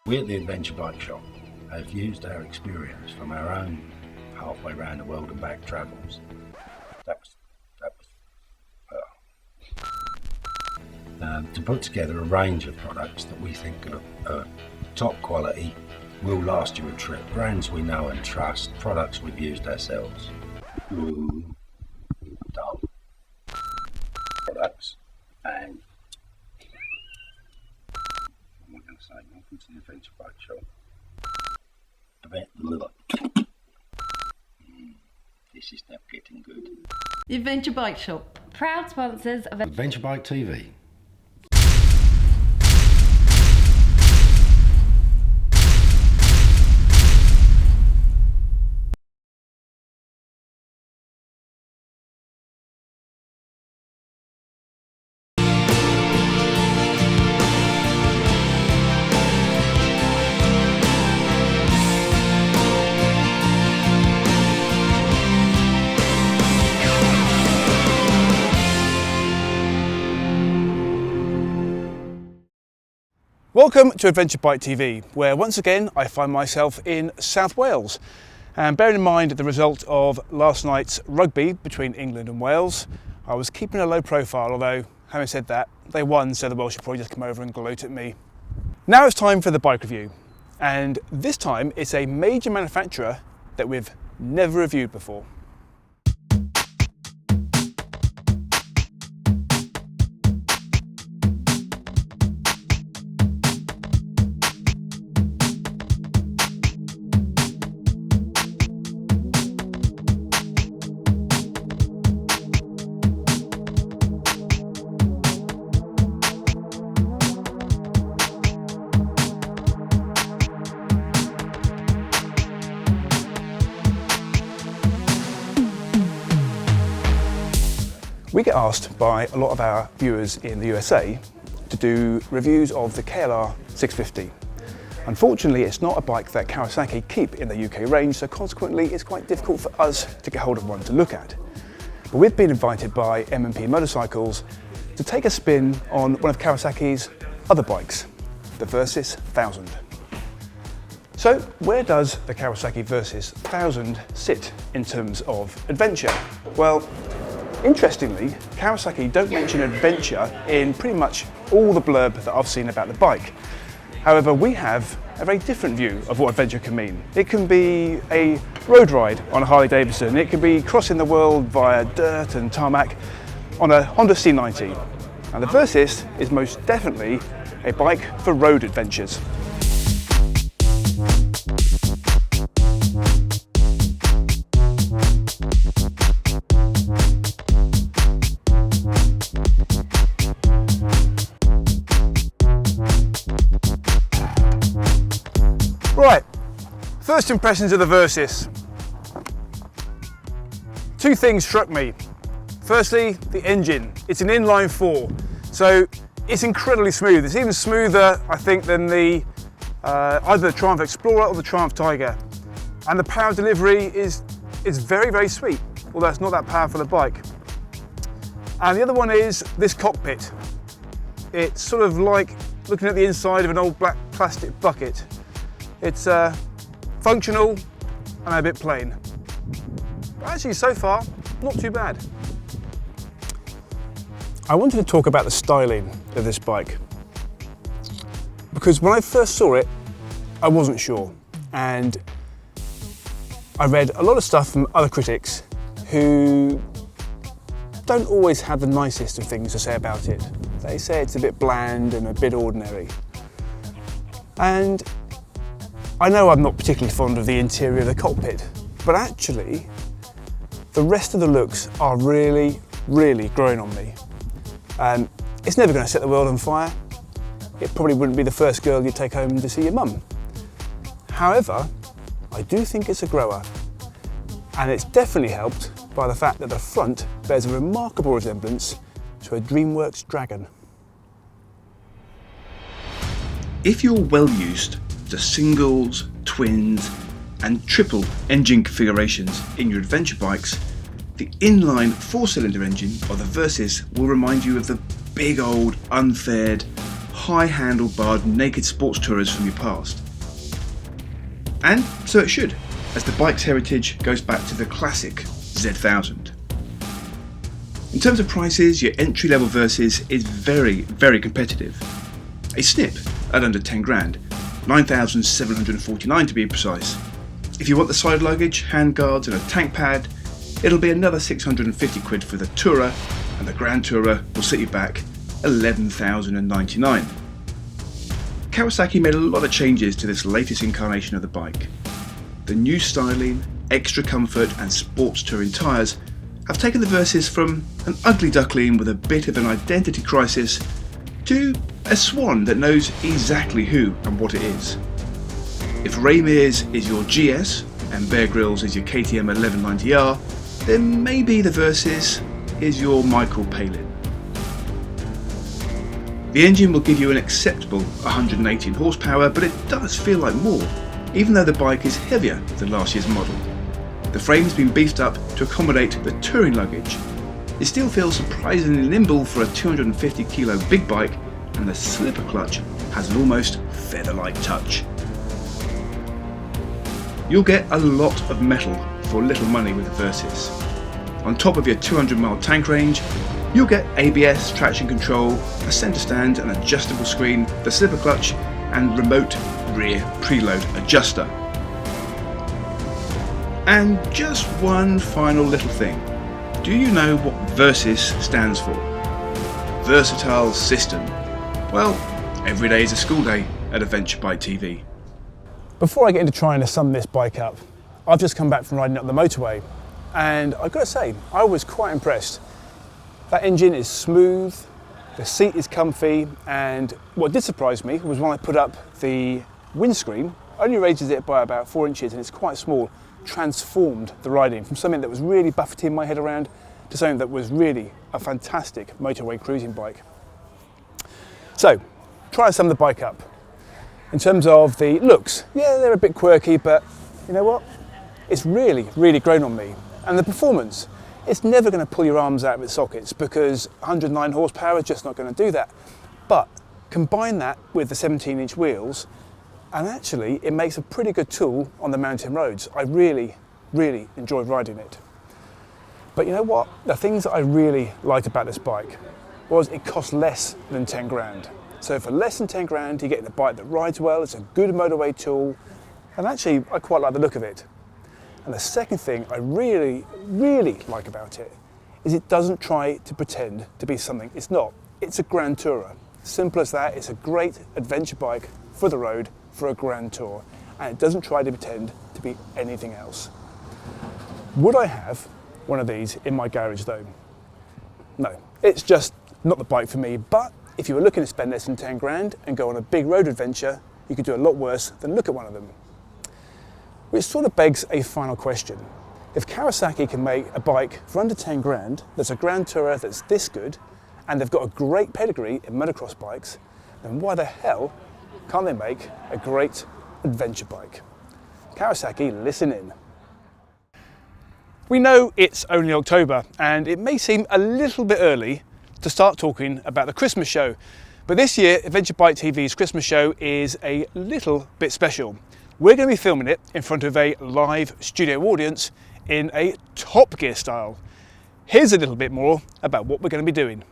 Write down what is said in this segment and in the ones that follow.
We at the Adventure Bike Shop have used our experience from our own halfway around the world and back travels. To put together a range of products that we think are top quality, will last you a trip, brands we know and trust, products we've used ourselves. Dumb products, and what am I going to say? Welcome to the Adventure Bike Shop. This is now getting good. The Adventure Bike Shop, proud sponsors of Adventure Bike TV. Welcome to Adventure Bike TV, where once again I find myself in South Wales. And bearing in mind the result of last night's rugby between England and Wales, I was keeping a low profile, although having said that, they won, so the Welsh should probably just come over and gloat at me. Now it's time for the bike review, and this time it's a major manufacturer that we've never reviewed before. We get asked by a lot of our viewers in the USA to do reviews of the KLR 650. Unfortunately, it's not a bike that Kawasaki keep in the UK range, so consequently it's quite difficult for us to get hold of one to look at. But we've been invited by M&P Motorcycles to take a spin on one of Kawasaki's other bikes, the Versys 1000. So where does the Kawasaki Versys 1000 sit in terms of adventure? Well, interestingly, Kawasaki don't mention adventure in pretty much all the blurb that I've seen about the bike. However, we have a very different view of what adventure can mean. It can be a road ride on a Harley Davidson, it can be crossing the world via dirt and tarmac on a Honda C90. And the Versys is most definitely a bike for road adventures. Right, first impressions of the Versys. Two things struck me. Firstly, the engine. It's an inline 4, so it's incredibly smooth. It's even smoother, I think, than the either the Triumph Explorer or the Triumph Tiger. And the power delivery is very, very sweet, although it's not that powerful a bike. And the other one is this cockpit. It's sort of like looking at the inside of an old black plastic bucket. It's functional and a bit plain. But actually, so far, not too bad. I wanted to talk about the styling of this bike, because when I first saw it, I wasn't sure. And I read a lot of stuff from other critics who don't always have the nicest of things to say about it. They say it's a bit bland and a bit ordinary. And I know I'm not particularly fond of the interior of the cockpit, but actually, the rest of the looks are really, really growing on me. It's never going to set the world on fire. It probably wouldn't be the first girl you'd take home to see your mum. However, I do think it's a grower, and it's definitely helped by the fact that the front bears a remarkable resemblance to a DreamWorks Dragon. If you're well used to singles, twins and triple engine configurations in your adventure bikes, the inline 4-cylinder engine of the Versys will remind you of the big old unfaired high handlebarred naked sports tourers from your past. And so it should, as the bike's heritage goes back to the classic Z1000. In terms of prices, your entry-level Versys is very, very competitive. A snip at under 10 grand, 9,749 to be precise. If you want the side luggage, handguards and a tank pad, it'll be another 650 quid for the Tourer, and the Grand Tourer will set you back 11,099. Kawasaki made a lot of changes to this latest incarnation of the bike. The new styling, extra comfort and sports touring tyres have taken the Versys from an ugly duckling with a bit of an identity crisis to a swan that knows exactly who and what it is. If Ray Mears is your GS and Bear Grylls is your KTM 1190R, then maybe the Versys is your Michael Palin. The engine will give you an acceptable 118 horsepower, but it does feel like more, even though the bike is heavier than last year's model. The frame's been beefed up to accommodate the touring luggage. It still feels surprisingly nimble for a 250 kilo big bike, and the slipper clutch has an almost feather-like touch. You'll get a lot of metal for little money with the Versys. On top of your 200-mile tank range, you'll get ABS, traction control, a centre stand, an adjustable screen, the slipper clutch, and remote rear preload adjuster. And just one final little thing. Do you know what Versys stands for? Versatile System. Well, every day is a school day at Adventure Bike TV. Before I get into trying to sum this bike up, I've just come back from riding up the motorway, and I've got to say, I was quite impressed. That engine is smooth, the seat is comfy, and what did surprise me was when I put up the windscreen, only raises it by about 4 inches and it's quite small, transformed the riding from something that was really buffeting my head around to something that was really a fantastic motorway cruising bike. So, try to sum the bike up. In terms of the looks, yeah, they're a bit quirky, but you know what? It's really, really grown on me. And the performance, it's never going to pull your arms out of its sockets because 109 horsepower is just not going to do that. But combine that with the 17-inch wheels, and actually it makes a pretty good tool on the mountain roads. I really, really enjoyed riding it. But you know what? The things that I really liked about this bike was it cost less than 10 grand. So for less than 10 grand, you're getting a bike that rides well, it's a good motorway tool, and actually I quite like the look of it. And the second thing I really, really like about it is it doesn't try to pretend to be something it's not. It's a Grand Tourer. Simple as that. It's a great adventure bike for the road for a Grand Tour, and it doesn't try to pretend to be anything else. Would I have one of these in my garage though? No, it's just not the bike for me, but if you were looking to spend less than 10 grand and go on a big road adventure, you could do a lot worse than look at one of them. Which sort of begs a final question. If Kawasaki can make a bike for under 10 grand that's a Grand Tourer that's this good, and they've got a great pedigree in motocross bikes, then why the hell can't they make a great adventure bike? Kawasaki, listen in. We know it's only October, and it may seem a little bit early to start talking about the Christmas show, but this year Adventure Bike TV's Christmas show is a little bit special. We're going to be filming it in front of a live studio audience in a Top Gear style. Here's a little bit more about what we're going to be doing.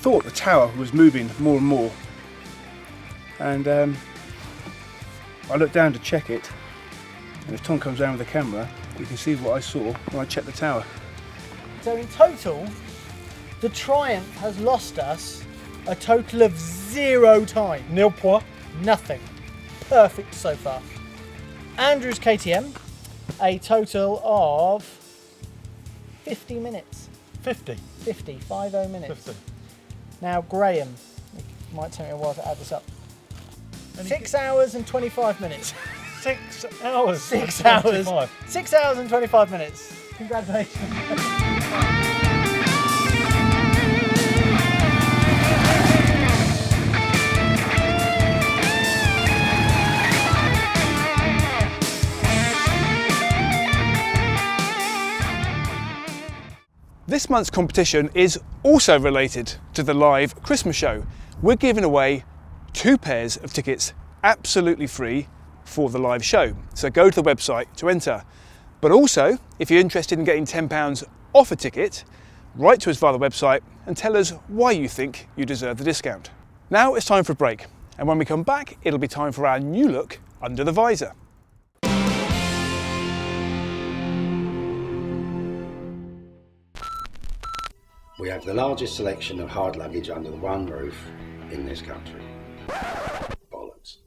thought the tower was moving more and more, and I looked down to check it, and if Tom comes down with the camera, you can see what I saw when I checked the tower. So in total, the Triumph has lost us a total of 0 time. Nil point. Nothing. Perfect so far. Andrew's KTM, a total of 50 minutes. 50. 50 minutes. 50. Now Graham, it might take me a while to add this up. 6 hours and 25 minutes. 6 hours. 6 hours. 25. 6 hours and 25 minutes. Congratulations. This month's competition is also related to the live Christmas show. We're giving away 2 pairs of tickets absolutely free for the live show. So go to the website to enter. But also, if you're interested in getting £10 off a ticket, write to us via the website and tell us why you think you deserve the discount. Now it's time for a break. And when we come back, it'll be time for our new look under the visor. We have the largest selection of hard luggage under the one roof in this country. Bollocks.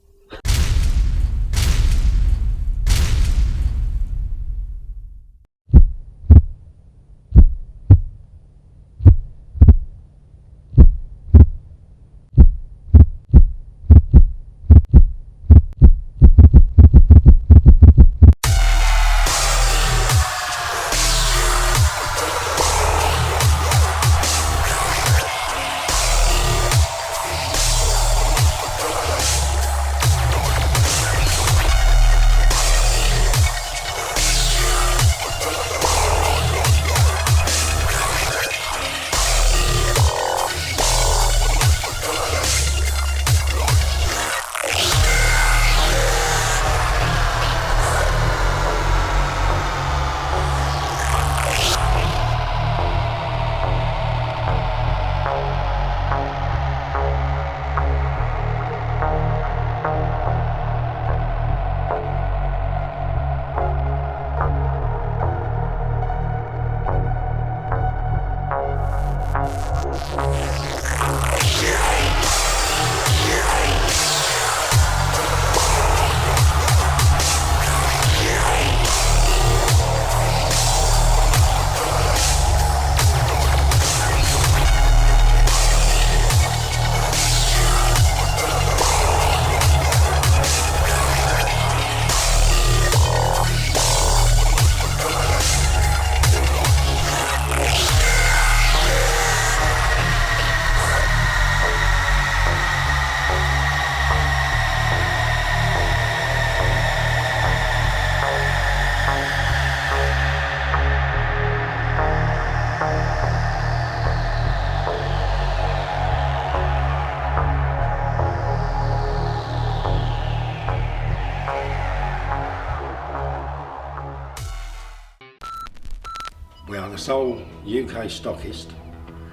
We are the sole UK stockist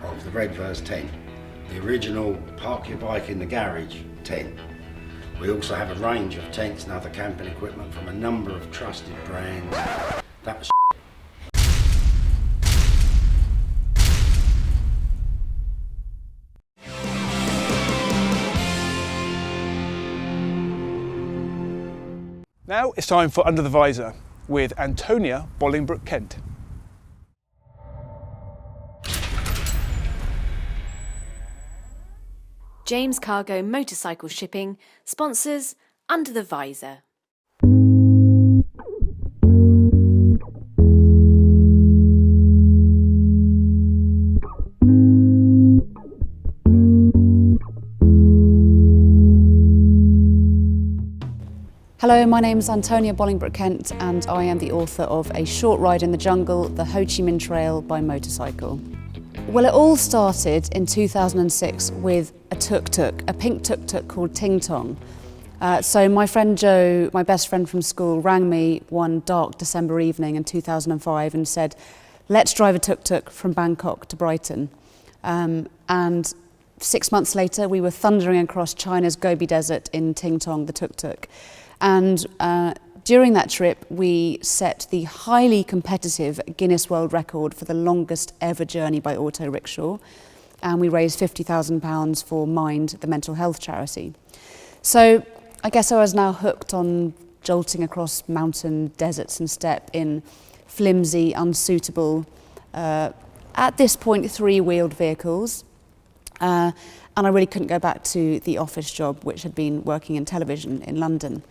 of the Redverse 10, the original park your bike in the garage 10. We also have a range of tents and other camping equipment from a number of trusted brands. That was Now it's time for Under the Visor with Antonia Bolingbroke-Kent. James Cargo Motorcycle Shipping sponsors Under the Visor. Hello, my name is Antonia Bolingbroke-Kent and I am the author of A Short Ride in the Jungle, the Ho Chi Minh Trail by Motorcycle. Well, it all started in 2006 with a tuk-tuk, a pink tuk-tuk called Ting Tong. So my friend Joe, my best friend from school, rang me one dark December evening in 2005 and said, let's drive a tuk-tuk from Bangkok to Brighton. And 6 months later, we were thundering across China's Gobi Desert in Tingtong, the tuk-tuk. And during that trip, we set the highly competitive Guinness World Record for the longest ever journey by auto rickshaw. And we raised £50,000 for Mind, the mental health charity. So I guess I was now hooked on jolting across mountain deserts and steppe in flimsy, unsuitable, at this point, three-wheeled vehicles. And I really couldn't go back to the office job, which had been working in television in London.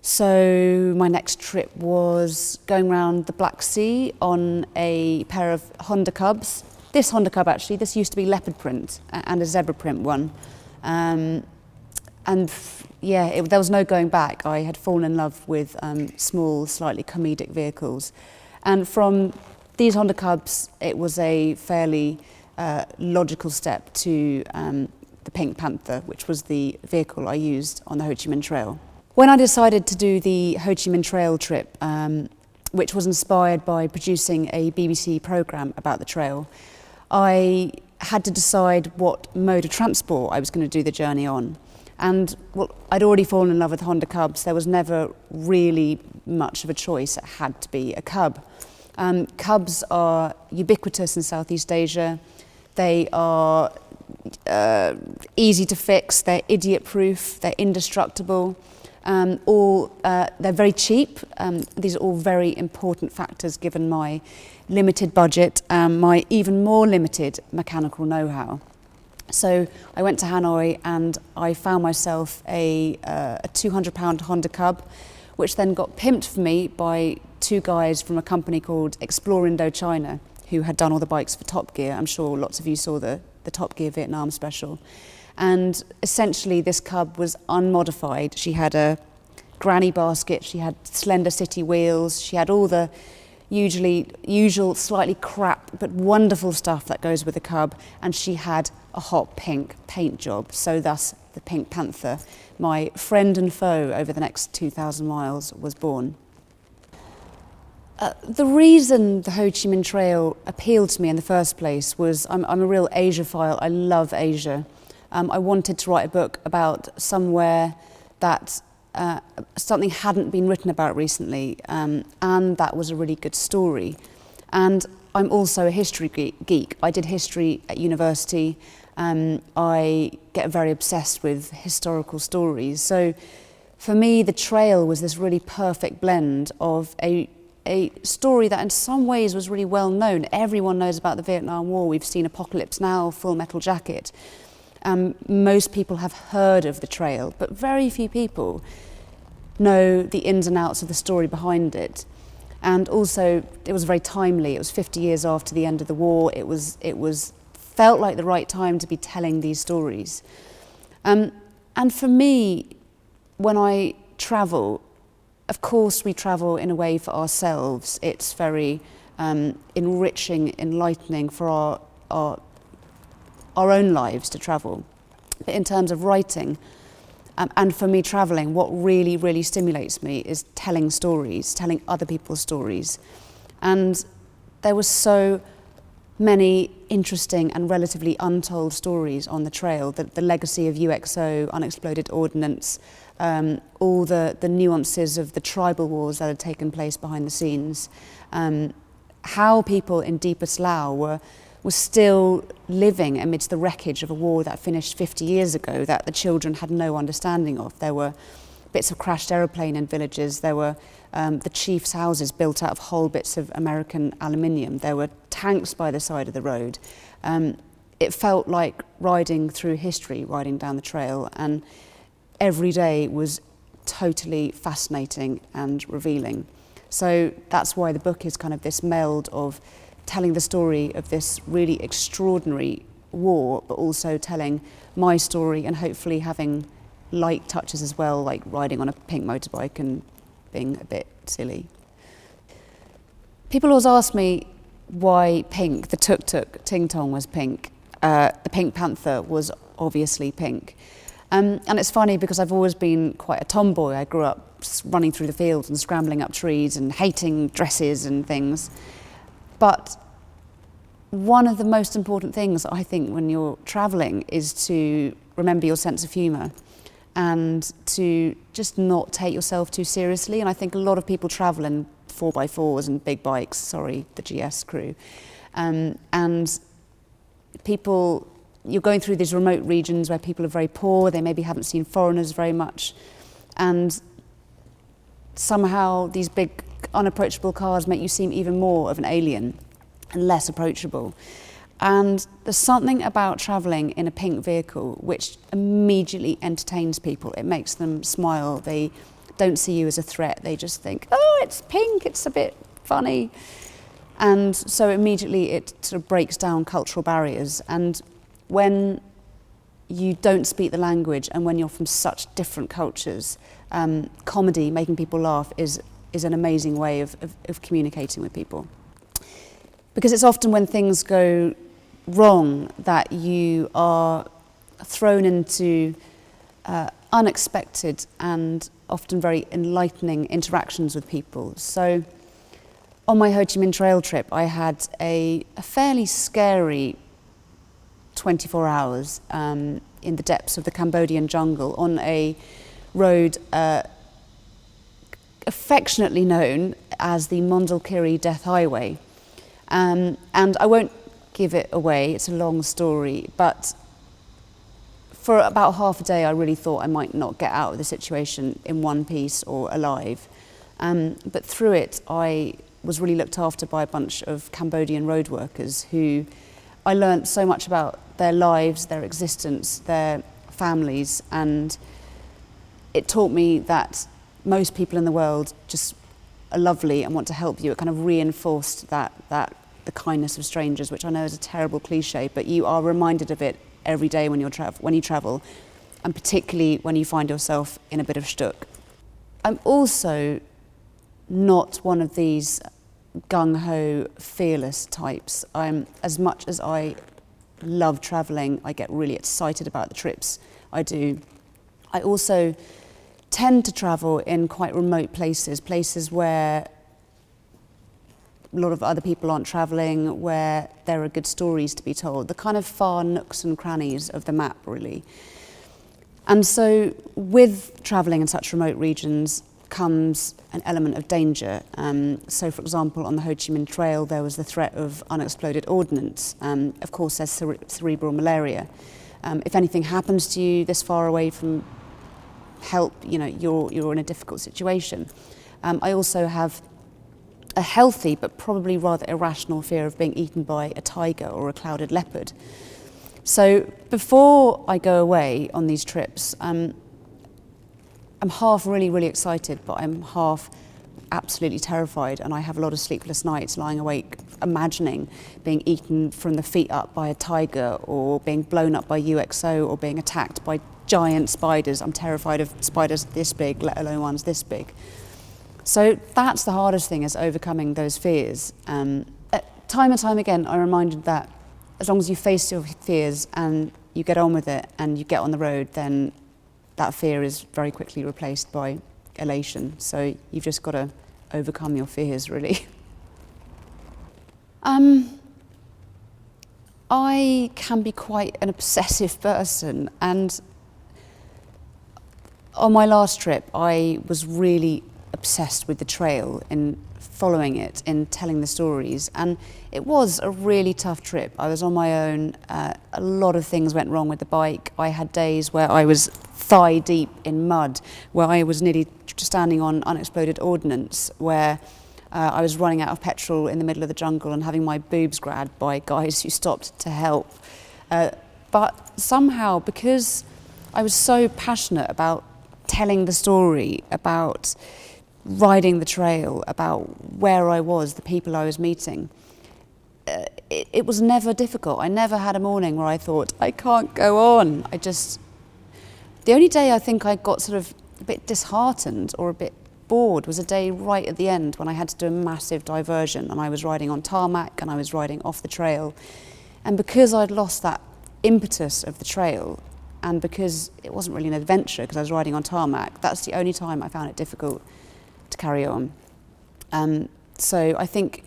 So my next trip was going around the Black Sea on a pair of Honda Cubs. This Honda Cub, actually, this used to be leopard print and a zebra print one. There was no going back. I had fallen in love with small, slightly comedic vehicles. And from these Honda Cubs, it was a fairly logical step to the Pink Panther, which was the vehicle I used on the Ho Chi Minh Trail. When I decided to do the Ho Chi Minh Trail trip, which was inspired by producing a BBC programme about the trail, I had to decide what mode of transport I was going to do the journey on. And well, I'd already fallen in love with Honda Cubs. There was never really much of a choice. It had to be a Cub. Cubs are ubiquitous in Southeast Asia. They are easy to fix. They're idiot-proof. They're indestructible. They're very cheap. These are all very important factors given my limited budget and my even more limited mechanical know-how. So I went to Hanoi and I found myself a £200 Honda Cub, which then got pimped for me by two guys from a company called Explore Indochina, who had done all the bikes for Top Gear. I'm sure lots of you saw the Top Gear Vietnam special. And essentially this Cub was unmodified. She had a granny basket, she had slender city wheels, she had all the usual slightly crap but wonderful stuff that goes with a Cub, and she had a hot pink paint job. So thus the Pink Panther, my friend and foe over the next 2,000 miles, was born. The reason the Ho Chi Minh Trail appealed to me in the first place was I'm a real Asia-phile. I love Asia. I wanted to write a book about somewhere that something hadn't been written about recently, and that was a really good story. And I'm also a history geek. I did history at university. I get very obsessed with historical stories. So for me, the trail was this really perfect blend of a story that in some ways was really well known. Everyone knows about the Vietnam War. We've seen Apocalypse Now, Full Metal Jacket. Most people have heard of the trail, but very few people know the ins and outs of the story behind it. And also, it was very timely. It was 50 years after the end of the war. It felt like the right time to be telling these stories. And for me, when I travel, of course we travel in a way for ourselves. It's very enriching, enlightening for our own lives to travel. But in terms of writing, and for me travelling, what really, really stimulates me is telling stories, telling other people's stories. And there were so many interesting and relatively untold stories on the trail, the legacy of UXO, unexploded ordnance, all the nuances of the tribal wars that had taken place behind the scenes, how people in deepest Laos were still living amidst the wreckage of a war that finished 50 years ago that the children had no understanding of. There were bits of crashed aeroplane in villages. There were the chiefs' houses built out of whole bits of American aluminium. There were tanks by the side of the road. It felt like riding through history, riding down the trail, and every day was totally fascinating and revealing. So that's why the book is kind of this meld of telling the story of this really extraordinary war, but also telling my story and hopefully having light touches as well, like riding on a pink motorbike and being a bit silly. People always ask me why pink. The tuk-tuk, Tingtong, was pink. The Pink Panther was obviously pink. And it's funny because I've always been quite a tomboy. I grew up running through the fields and scrambling up trees and hating dresses and things. But one of the most important things I think when you're travelling is to remember your sense of humour and to just not take yourself too seriously. And I think a lot of people travel in 4x4s and big bikes, sorry, the GS crew. And people, you're going through these remote regions where people are very poor, they maybe haven't seen foreigners very much. And somehow these big unapproachable cars make you seem even more of an alien and less approachable. And there's something about travelling in a pink vehicle which immediately entertains people. It makes them smile. They don't see you as a threat. They just think, oh, it's pink, it's a bit funny. And so immediately it sort of breaks down cultural barriers. And when you don't speak the language and when you're from such different cultures, comedy, making people laugh, is an amazing way of communicating with people. Because it's often when things go wrong that you are thrown into unexpected and often very enlightening interactions with people. So on my Ho Chi Minh Trail trip, I had a fairly scary 24 hours in the depths of the Cambodian jungle on a road affectionately known as the Mondulkiri Death Highway. And I won't give it away, it's a long story, but for about half a day I really thought I might not get out of the situation in one piece or alive. But through it I was really looked after by a bunch of Cambodian road workers who I learnt so much about their lives, their existence, their families, and it taught me that most people in the world just are lovely and want to help you. It kind of reinforced that the kindness of strangers, which I know is a terrible cliche, but you are reminded of it every day when you travel, and particularly when you find yourself in a bit of shtuk. I'm also not one of these gung-ho, fearless types. As much as I love travelling, I get really excited about the trips I do. I also tend to travel in quite remote places where a lot of other people aren't travelling, where there are good stories to be told, the kind of far nooks and crannies of the map, really. And so with travelling in such remote regions comes an element of danger. So for example, on the Ho Chi Minh Trail, there was the threat of unexploded ordnance. Of course, there's cerebral malaria. If anything happens to you this far away from help, you're in a difficult situation. I also have a healthy but probably rather irrational fear of being eaten by a tiger or a clouded leopard. So before I go away on these trips, I'm half really, really excited, but I'm half absolutely terrified, and I have a lot of sleepless nights lying awake imagining being eaten from the feet up by a tiger, or being blown up by UXO, or being attacked by giant spiders. I'm terrified of spiders this big, let alone ones this big. So that's the hardest thing, is overcoming those fears. Time and time again, I'm reminded that as long as you face your fears and you get on with it and you get on the road, then that fear is very quickly replaced by elation. So you've just got to overcome your fears, really. I can be quite an obsessive person, and on my last trip, I was really obsessed with the trail, in following it, in telling the stories, and it was a really tough trip. I was on my own. A lot of things went wrong with the bike. I had days where I was thigh deep in mud, where I was nearly standing on unexploded ordnance, where I was running out of petrol in the middle of the jungle and having my boobs grabbed by guys who stopped to help. But somehow, because I was so passionate about telling the story, about riding the trail, about where I was, the people I was meeting, it was never difficult. I never had a morning where I thought, I can't go on. The only day I think I got sort of a bit disheartened or a bit bored was a day right at the end when I had to do a massive diversion, and I was riding on tarmac and I was riding off the trail. And because I'd lost that impetus of the trail, and because it wasn't really an adventure because I was riding on tarmac, that's the only time I found it difficult to carry on. So I think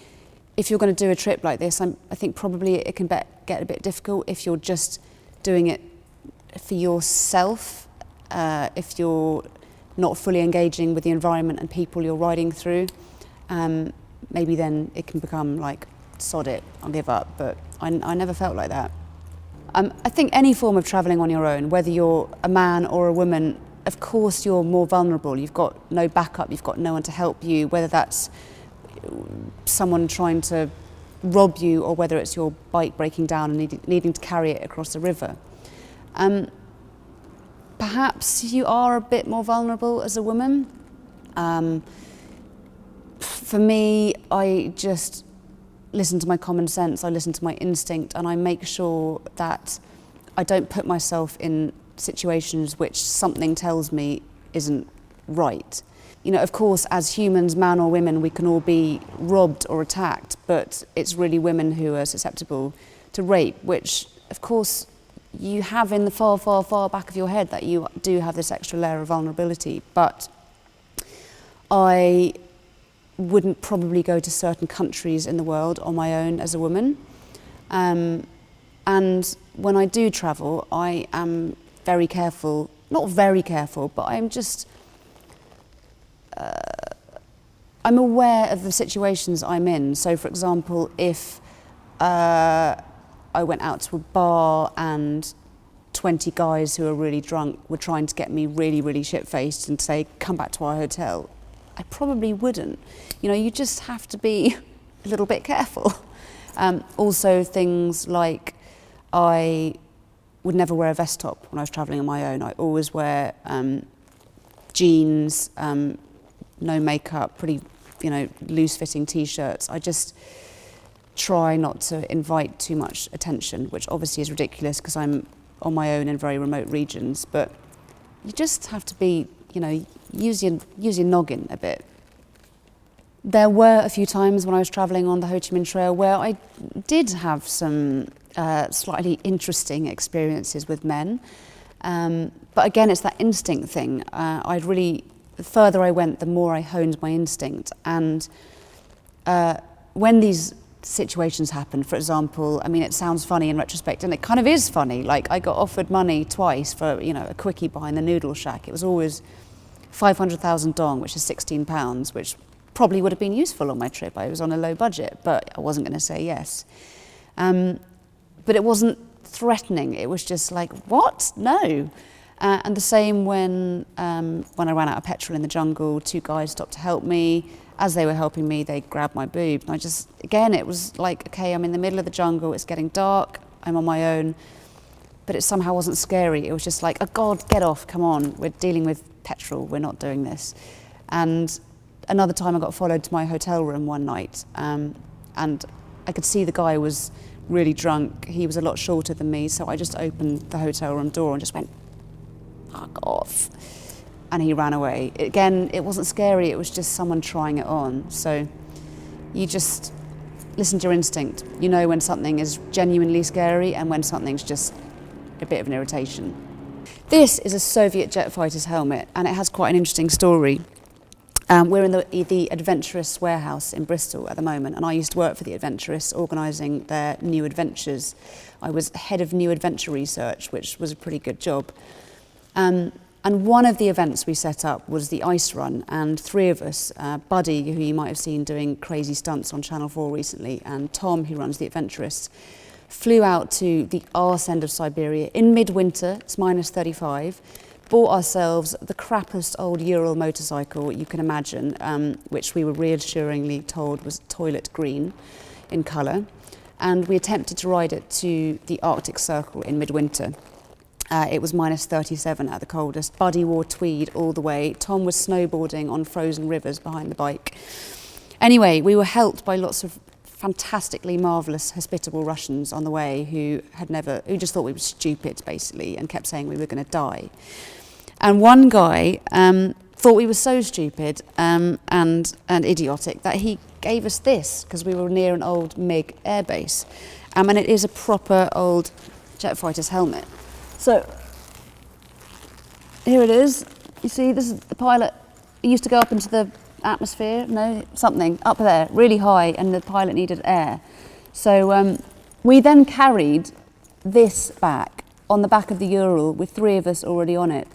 if you're going to do a trip like this, I think probably it can get a bit difficult if you're just doing it for yourself, if you're not fully engaging with the environment and people you're riding through. Maybe then it can become like, sod it, I'll give up, but I never felt like that. I think any form of travelling on your own, whether you're a man or a woman, of course you're more vulnerable. You've got no backup, you've got no one to help you, whether that's someone trying to rob you or whether it's your bike breaking down and needing to carry it across a river. Perhaps you are a bit more vulnerable as a woman. For me, I just listen to my common sense, I listen to my instinct, and I make sure that I don't put myself in situations which something tells me isn't right. You know, of course, as humans, man or women, we can all be robbed or attacked, but it's really women who are susceptible to rape, which, of course, you have in the far, far, far back of your head that you do have this extra layer of vulnerability. But I wouldn't probably go to certain countries in the world on my own as a woman. And when I do travel, I am very careful, not very careful, but I'm just, I'm aware of the situations I'm in. So for example, if I went out to a bar and 20 guys who are really drunk were trying to get me really, really shit-faced and say, come back to our hotel, I probably wouldn't. You know, you just have to be a little bit careful. Also things like I would never wear a vest top when I was travelling on my own. I always wear jeans, no makeup, pretty, you know, loose-fitting t-shirts. I just try not to invite too much attention, which obviously is ridiculous because I'm on my own in very remote regions, but you just have to be, you know, use your noggin a bit. There were a few times when I was travelling on the Ho Chi Minh Trail where I did have some slightly interesting experiences with men, but again, it's that instinct thing. The further I went, the more I honed my instinct, and when these situations happen, for example, I mean, it sounds funny in retrospect, and it kind of is funny. Like, I got offered money twice for, you know, a quickie behind the noodle shack. It was always 500,000 dong, which is £16, which probably would have been useful on my trip. I was on a low budget, but I wasn't going to say yes. But it wasn't threatening. It was just like, what? No. And the same when I ran out of petrol in the jungle, two guys stopped to help me. As they were helping me, they grabbed my boob. And I just, again, it was like, okay, I'm in the middle of the jungle, it's getting dark, I'm on my own. But it somehow wasn't scary. It was just like, oh God, get off, come on. We're dealing with petrol, we're not doing this. And another time I got followed to my hotel room one night, and I could see the guy was really drunk. He was a lot shorter than me, so I just opened the hotel room door and just went, fuck off. And he ran away. Again, it wasn't scary, it was just someone trying it on. So you just listen to your instinct. You know when something is genuinely scary and when something's just a bit of an irritation. This is a Soviet jet fighter's helmet, and it has quite an interesting story. We're in the Adventurous warehouse in Bristol at the moment, and I used to work for the Adventurous, organising their new adventures. I was head of new adventure research, which was a pretty good job. And one of the events we set up was the ice run, and three of us, Buddy, who you might have seen doing crazy stunts on Channel 4 recently, and Tom, who runs the Adventurous, flew out to the arse end of Siberia in midwinter, it's minus 35, bought ourselves the crappiest old Ural motorcycle you can imagine, which we were reassuringly told was toilet green in colour, and we attempted to ride it to the Arctic Circle in midwinter. It was minus 37 at the coldest. Buddy wore tweed all the way. Tom was snowboarding on frozen rivers behind the bike. Anyway, we were helped by lots of fantastically marvellous, hospitable Russians on the way who just thought we were stupid, basically, and kept saying we were going to die. And one guy thought we were so stupid and idiotic that he gave us this, because we were near an old MiG airbase. And it is a proper old jet fighter's helmet. So, here it is. You see, this is the pilot. He used to go up into the atmosphere, no, something up there, really high, and the pilot needed air. So we then carried this back on the back of the Ural with 3 of us already on it,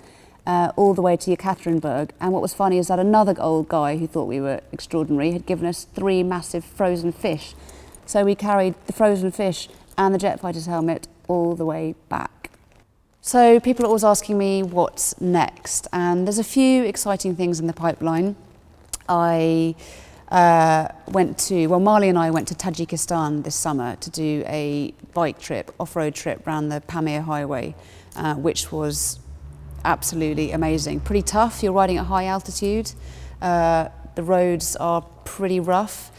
all the way to Yekaterinburg. And what was funny is that another old guy who thought we were extraordinary had given us 3 massive frozen fish. So we carried the frozen fish and the jet fighter's helmet all the way back. So people are always asking me what's next, and there's a few exciting things in the pipeline. Marley and I went to Tajikistan this summer to do a bike trip, off-road trip around the Pamir Highway, which was absolutely amazing. Pretty tough, you're riding at high altitude, the roads are pretty rough,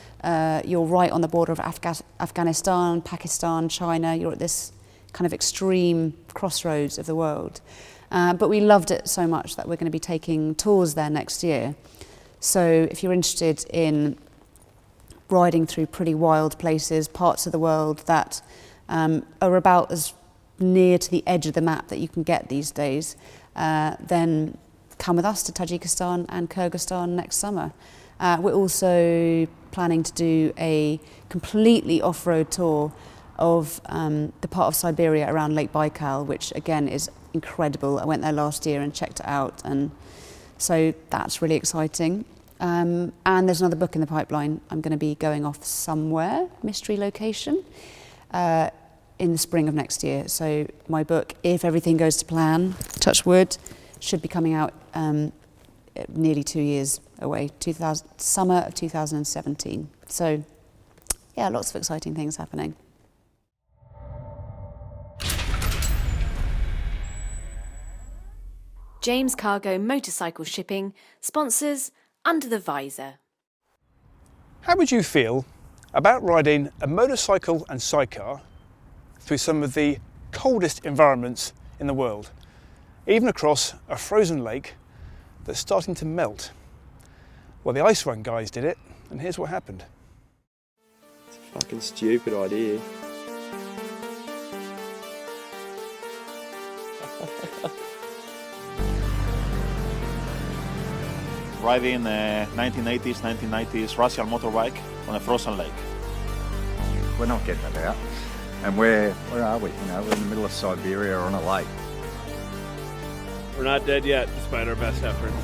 you're right on the border of Afghanistan, Pakistan, China, you're at this kind of extreme crossroads of the world. But we loved it so much that we're going to be taking tours there next year. So if you're interested in riding through pretty wild places, parts of the world that are about as near to the edge of the map that you can get these days, then come with us to Tajikistan and Kyrgyzstan next summer. We're also planning to do a completely off-road tour of the part of Siberia around Lake Baikal, which again is incredible. I went there last year and checked it out, and so that's really exciting. And there's another book in the pipeline. I'm going to be going off somewhere, mystery location, in the spring of next year. So my book, if everything goes to plan, touch wood, should be coming out nearly 2 years away, summer of 2017. So yeah, lots of exciting things happening. James Cargo Motorcycle Shipping sponsors Under the Visor. How would you feel about riding a motorcycle and sidecar through some of the coldest environments in the world, even across a frozen lake that's starting to melt? Well, the Ice Run guys did it, and here's what happened. It's a fucking stupid idea. Riding 1980s Russian motorbike on a frozen lake. We're not getting it out. And where are we? You know, we're in the middle of Siberia on a lake. We're not dead yet, despite our best efforts.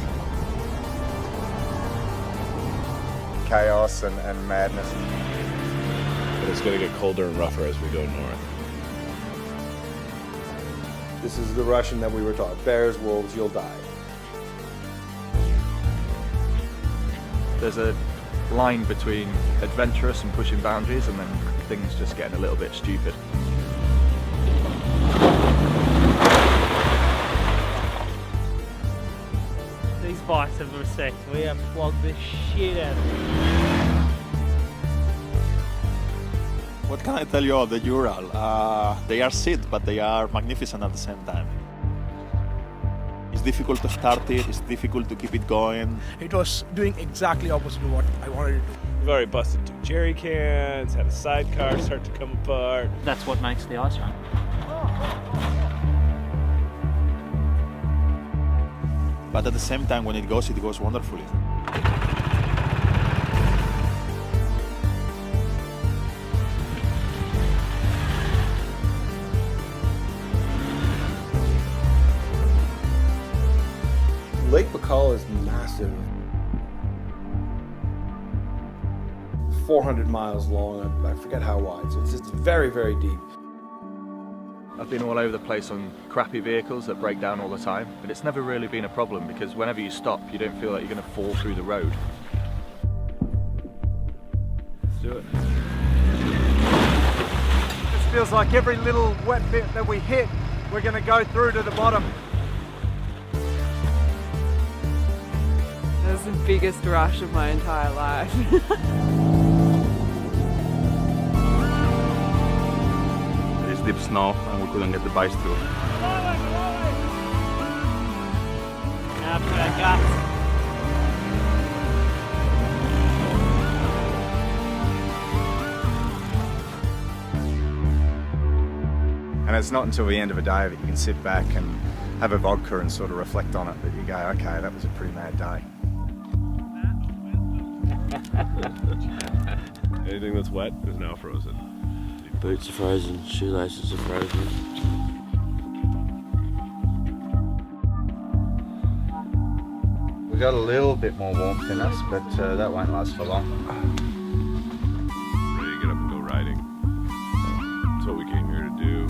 Chaos and madness. But it's going to get colder and rougher as we go north. This is the Russian that we were taught. Bears, wolves, you'll die. There's a line between adventurous and pushing boundaries, and then things just getting a little bit stupid. These bikes have respect. We have flogged the shit out of them. What can I tell you of the Ural? They are shit, but they are magnificent at the same time. It's difficult to start it, it's difficult to keep it going. It was doing exactly opposite of what I wanted to do. We've already busted 2 jerry cans, had a sidecar start to come apart. That's what makes the Ice Run. But at the same time, when it goes wonderfully. Lake Baikal is massive. 400 miles long, I forget how wide, so it's just very, very deep. I've been all over the place on crappy vehicles that break down all the time, but it's never really been a problem because whenever you stop, you don't feel like you're going to fall through the road. Let's do it. This feels like every little wet bit that we hit, we're going to go through to the bottom. That was the biggest rush of my entire life. It's deep snow and we couldn't get the bikes through. And it's not until the end of a day that you can sit back and have a vodka and sort of reflect on it that you go, okay, that was a pretty mad day. Anything that's wet is now frozen. Boots are frozen, shoelaces are frozen. We got a little bit more warmth in us, but that won't last for long. Ready to get up and go riding. That's what we came here to do.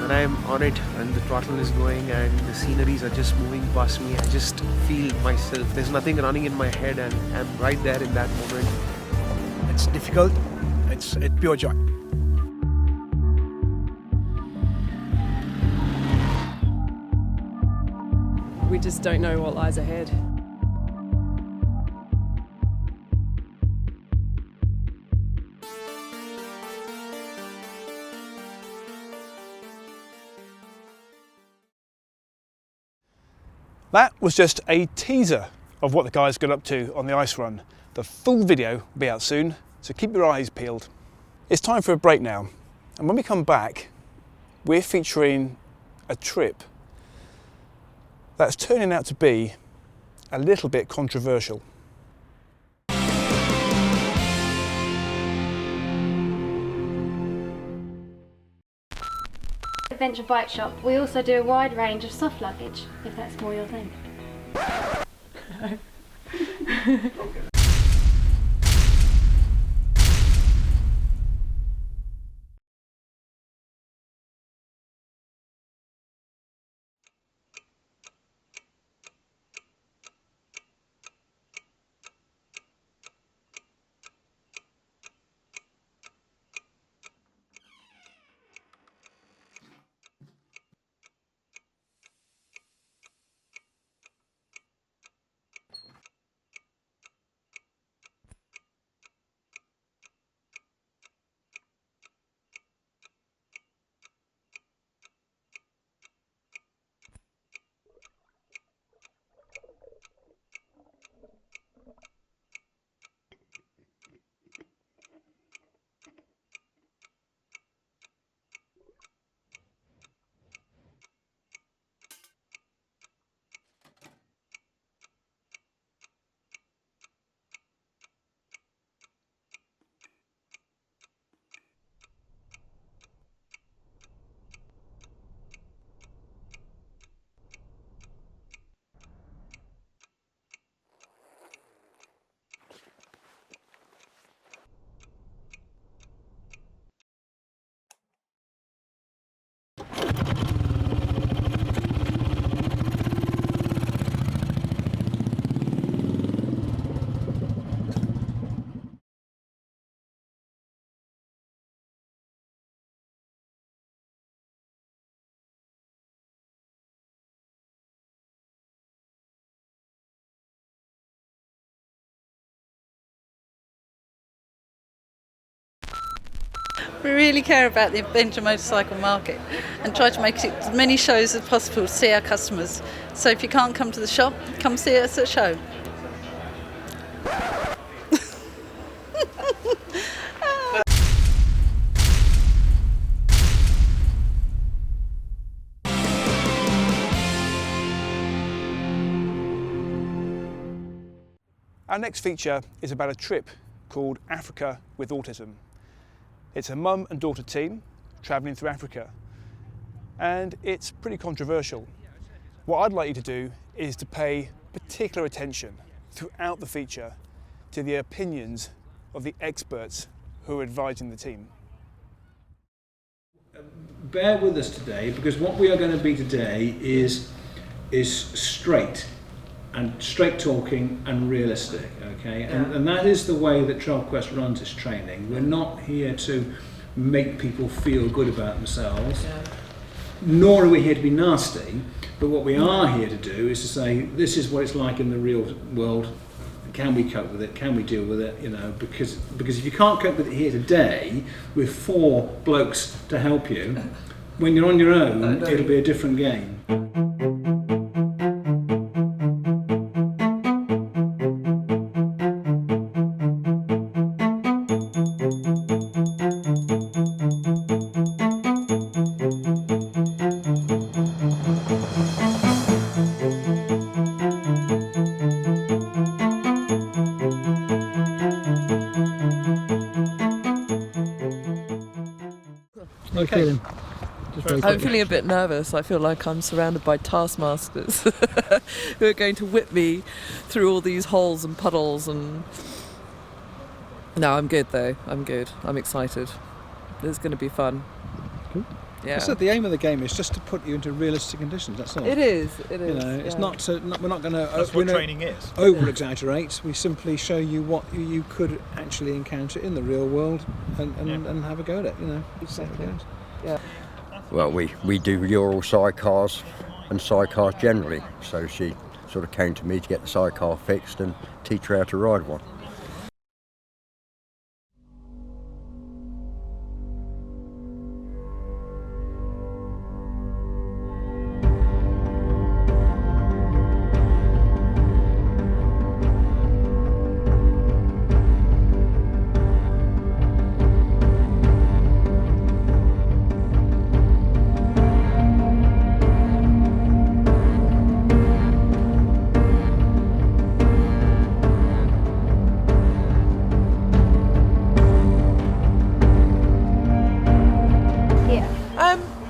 When I'm on it and the throttle is going and the sceneries are just moving past me, I just feel myself. There's nothing running in my head and I'm right there in that moment. It's difficult. It's pure joy. We just don't know what lies ahead. That was just a teaser of what the guys got up to on the ice run. The full video will be out soon, so keep your eyes peeled. It's time for a break now, and when we come back, we're featuring a trip that's turning out to be a little bit controversial. Adventure Bike Shop, we also do a wide range of soft luggage, if that's more your thing. We really care about the adventure motorcycle market and try to make it as many shows as possible to see our customers. So if you can't come to the shop, come see us at a show. Our next feature is about a trip called Africa with Autism. It's a mum and daughter team travelling through Africa, and it's pretty controversial. What I'd like you to do is to pay particular attention throughout the feature to the opinions of the experts who are advising the team. Bear with us today, because what we are going to be today is straight talking and realistic, okay? And that is the way that TrailQuest runs its training. We're not here to make people feel good about themselves, nor are we here to be nasty, but what we are here to do is to say, this is what it's like in the real world. Can we cope with it? Can we deal with it? You know, because if you can't cope with it here today with 4 blokes to help you, when you're on your own, it'll be a different game. How are you feeling? I'm feeling a bit nervous. I feel like I'm surrounded by taskmasters who are going to whip me through all these holes and puddles. And no, I'm good though. I'm good. I'm excited. It's going to be fun. Cool. Yeah. So the aim of the game is just to put you into realistic conditions. That's all. It is. It is. You know, it's not. We're not going to. That's what training is. Over exaggerate. We simply show you what you could actually encounter in the real world, and have a go at it. You know. Exactly. Yeah. Well, we do Ural sidecars and sidecars generally. So she sort of came to me to get the sidecar fixed and teach her how to ride one.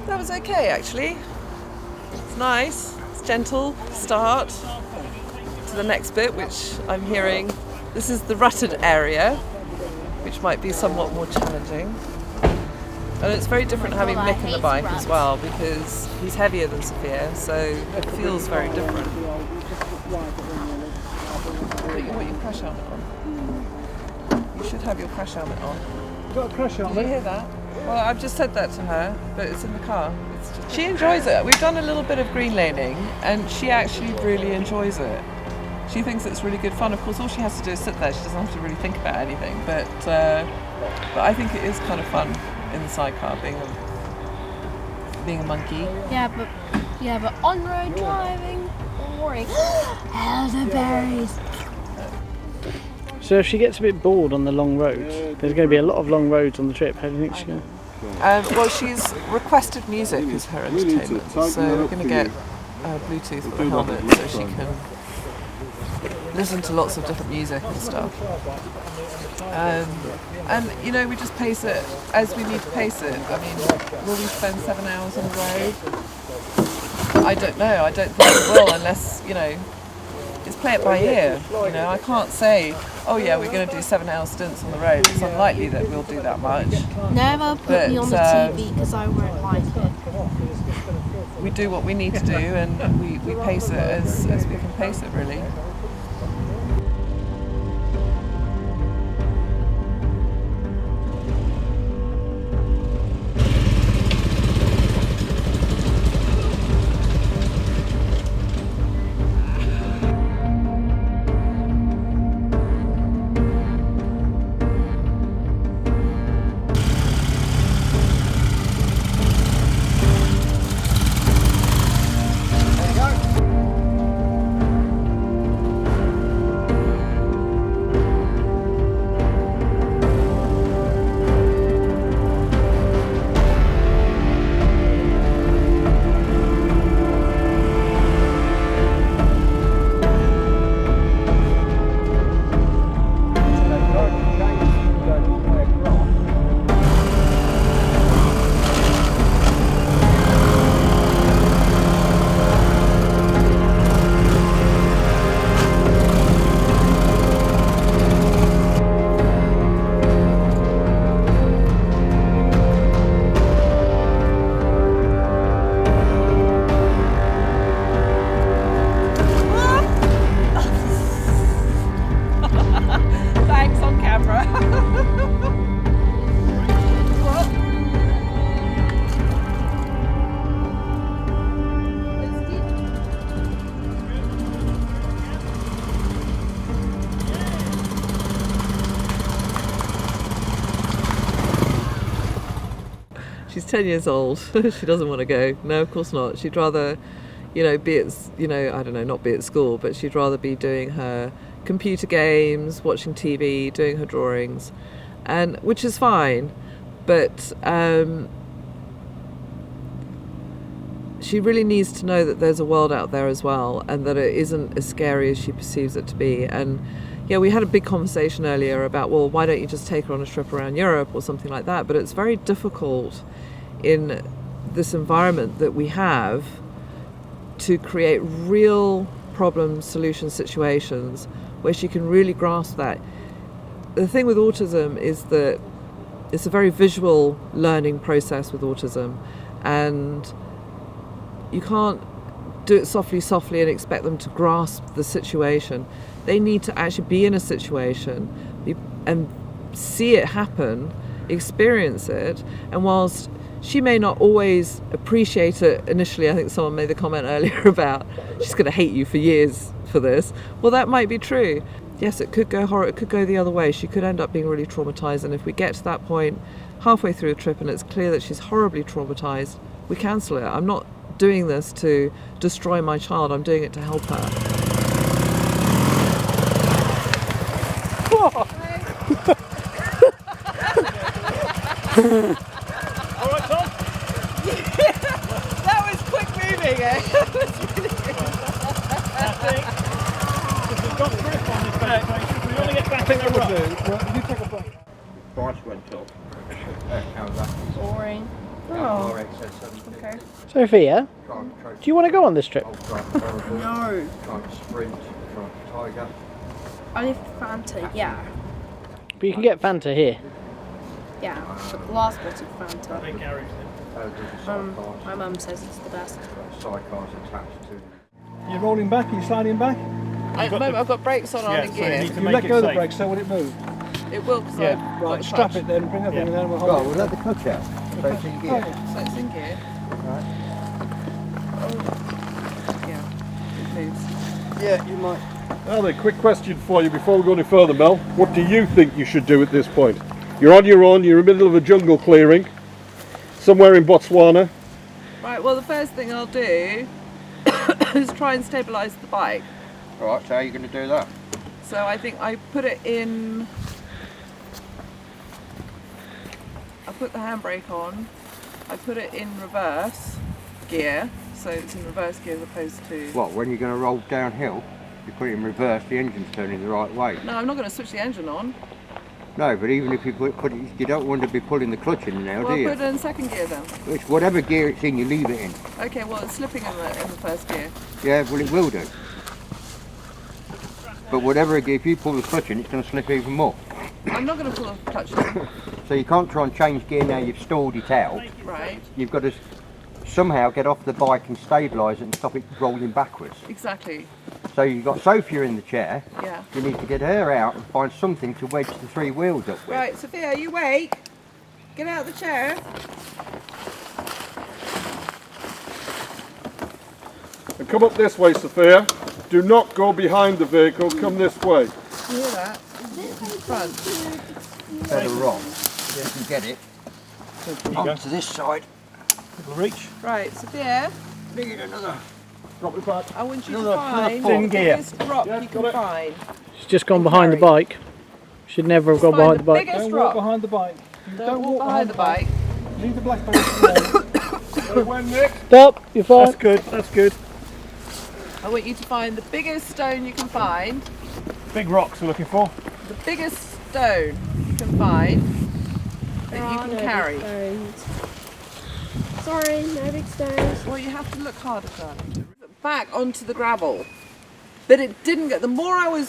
That was okay actually. It's nice, it's gentle start to the next bit, which I'm hearing. This is the rutted area, which might be somewhat more challenging. And it's very different having Mick in the bike as well, because he's heavier than Sophia, so it feels very different. Put your crash helmet on. You should have your crash helmet on. Got a crash helmet? Did you hear that? Well, I've just said that to her, but it's in the car. She enjoys it. We've done a little bit of green laning, and she actually really enjoys it. She thinks it's really good fun. Of course, all she has to do is sit there. She doesn't have to really think about anything. But I think it is kind of fun in the sidecar, being a monkey. Yeah, but on-road driving, boring. Elderberries. So if she gets a bit bored on the long roads, there's going to be a lot of long roads on the trip. How do you think she's going to? Well, she's requested music as her entertainment, so we're going to get Bluetooth for the helmet so she can listen to lots of different music and stuff. And you know, we just pace it as we need to pace it. I mean, will we spend 7 hours on the road? I don't know. I don't think we will unless, you know, it's play it by ear. You know, I can't say, oh yeah, we're going to do 7 hour stints on the road. It's unlikely that we'll do that much. Never put me on the TV because I won't like it. We do what we need to do, and we pace it as we can pace it, really. She's 10 years old. She doesn't want to go. No, of course not. She'd rather, you know, be at, you know, I don't know, not be at school, but she'd rather be doing her computer games, watching TV, doing her drawings, and which is fine. But she really needs to know that there's a world out there as well, and that it isn't as scary as she perceives it to be. And Yeah, we had a big conversation earlier about, well, why don't you just take her on a trip around Europe or something like that? But it's very difficult in this environment that we have to create real problem solution situations where she can really grasp that. The thing with autism is that it's a very visual learning process with autism, and you can't do it softly and expect them to grasp the situation. They need to actually be in a situation and see it happen, experience it, and whilst she may not always appreciate it initially, I think someone made the comment earlier about she's going to hate you for years for this. Well, that might be true. Yes, it could go horror. It could go the other way. She could end up being really traumatized, and if we get to that point halfway through the trip and it's clear that she's horribly traumatized, we cancel it. I'm not doing this to destroy my child. I'm doing it to help her. All right, Tom? That was quick moving, eh? That was really good. I think if we've got grip on this back, we want to get back in the road. Well, you take a break. Price went up. How's that? Boring. Oh. Okay. Sophia, do you want to go on this trip? No. Trying to sprint, trying to tiger. Only Fanta, yeah. But you can get Fanta here. Yeah, the last bottle of Fanta. My mum says it's the best. Sidecars attached to. You're rolling back, are you sliding back? At the moment I've got brakes on in gear. You let go of the brakes, so will it move? It will, because Yeah, right, strap it then, bring everything and then we'll hold Well, it. we'll let the clutch out. So it's in gear. So it's in gear. Right. Yeah, it moves. Yeah, you might. Now then, quick question for you before we go any further, Mel. What do you think you should do at this point? You're on your own, you're in the middle of a jungle clearing, somewhere in Botswana. Right, well the first thing I'll do is try and stabilise the bike. Alright, so how are you going to do that? So I think I put it in, I put the handbrake on, I put it in reverse gear, so it's in reverse gear as opposed to... What, when you're going to roll downhill, you put it in reverse, the engine's turning the right way. No, I'm not going to switch the engine on. No, but even if you put it, you don't want to be pulling the clutch in now, Well, do you? put it in second gear then. It's whatever gear it's in, you leave it in. Okay, well it's slipping in the first gear. Yeah, well it will do. But whatever gear, if you pull the clutch in, it's going to slip even more. I'm not going to pull the clutch in. So you can't try and change gear now you've stalled it out. Right. You've got to somehow get off the bike and stabilise it and stop it rolling backwards. Exactly. So you've got Sophia in the chair. Yeah. You need to get her out and find something to wedge the three wheels up with. Right, Sophia, are you awake? Get out of the chair. And come up this way, Sophia. Do not go behind the vehicle, come this way. You hear that? In front. Better rock. You can get it onto this side. It'll reach. Right, Sophia. Need another. Drop it back. I want you to find in the gear. biggest rock you can find. She's just gone behind the bike. Should never have gone behind the bike. Biggest Don't rock. walk behind the bike. Don't walk behind the bike. Leave the blackberries alone. When Nick? Stop, you're fine. That's good, that's good. I want you to find the biggest stone you can find. Big rocks we're looking for. The biggest stone you can find that you can carry. Sorry, no big stones. Well, you have to look harder, darling. Back onto the gravel, but it didn't get. The more I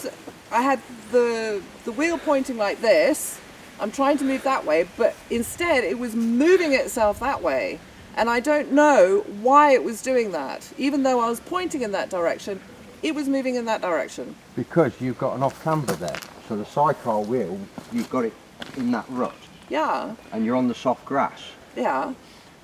had the wheel pointing like this. I'm trying to move that way, but instead it was moving itself that way, and I don't know why it was doing that. Even though I was pointing in that direction, it was moving in that direction. Because you've got an off camber there, so the sidecar wheel, you've got it in that rut. Yeah. And you're on the soft grass. Yeah.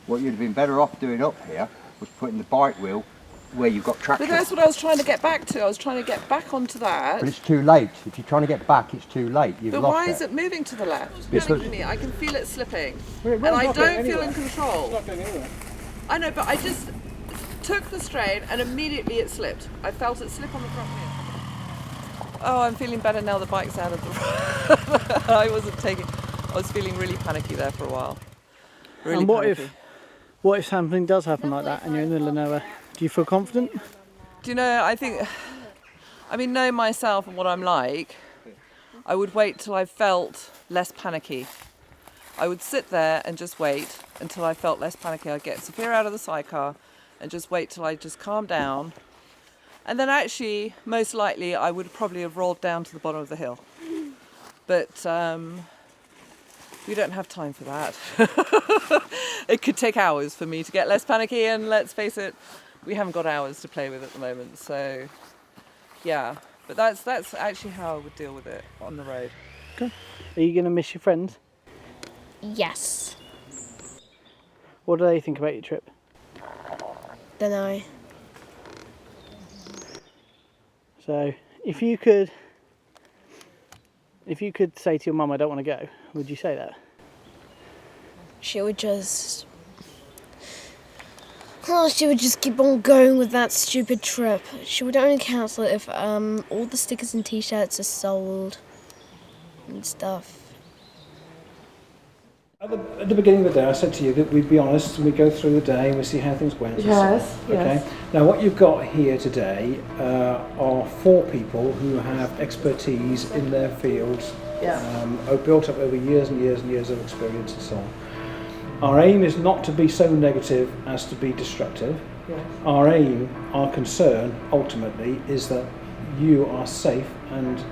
What you'd have been better off doing up here was putting the bike wheel where you've got traction. But that's what I was trying to get back to. I was trying to get back onto that. But it's too late. If you're trying to get back, it's too late. You've But lost why it. is it moving to the left? Because- It's me. I can feel it slipping. Well, And I not don't going feel anywhere. in control. It's not going anywhere. I know, but I just took the strain and immediately it slipped. I felt it slip on the front wheel. Oh, I'm feeling better now the bike's out of the I was feeling really panicky there for a while. Really And what panicky. if something does happen like that and you're in the middle of nowhere? Do you feel confident? Do you know, I mean, knowing myself and what I'm like, I would wait till I felt less panicky. I would sit there and just wait until I felt less panicky. I'd get Sophia out of the sidecar and just wait till I just calmed down. And then actually, most likely, I would probably have rolled down to the bottom of the hill. But we don't have time for that. It could take hours for me to get less panicky, and let's face it, we haven't got hours to play with at the moment. So, yeah. But that's actually how I would deal with it on the road. Okay. Are you going to miss your friends? Yes. What do they think about your trip? Don't know. So, if you could say to your mum, I don't want to go, would you say that? She would just... Oh, she would just keep on going with that stupid trip. She would only cancel it if all the stickers and t-shirts are sold and stuff. At the beginning of the day, I said to you that we'd be honest and we'd go through the day and we'd see how things went. Yes, Okay. yes. Now, what you've got here today are 4 people who have expertise in their fields, built up over years and years and years of experience and so on. Our aim is not to be so negative as to be destructive. Yes. Our aim, our concern, ultimately, is that you are safe and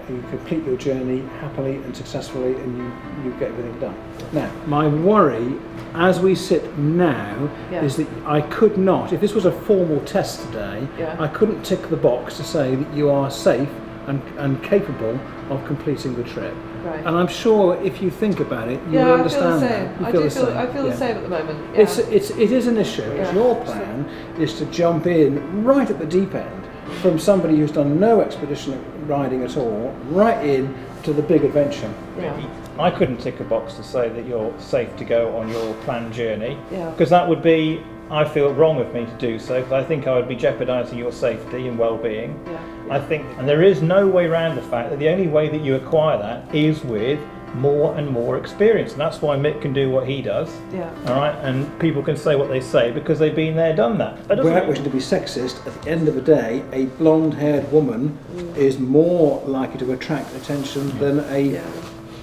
you complete your journey happily and successfully, and you get everything done. Now, my worry, as we sit now, is that I could not, if this was a formal test today, I couldn't tick the box to say that you are safe and capable of completing the trip. Right. And I'm sure if you think about it, you will understand that. I feel the same at the moment. Yeah. It is an issue. Yeah. Your plan is to jump in right at the deep end from somebody who's done no expedition riding at all, right in to the big adventure. Yeah. I couldn't tick a box to say that you're safe to go on your planned journey, Yeah. because that would be, I feel, wrong of me to do so, because I think I would be jeopardising your safety and well-being. Yeah. I think, and there is no way around the fact that the only way that you acquire that is with more and more experience, and that's why Mick can do what he does. Yeah. All right, and people can say what they say because they've been there, done that. Without wishing to be sexist, at the end of the day, a blonde-haired woman is more likely to attract attention than a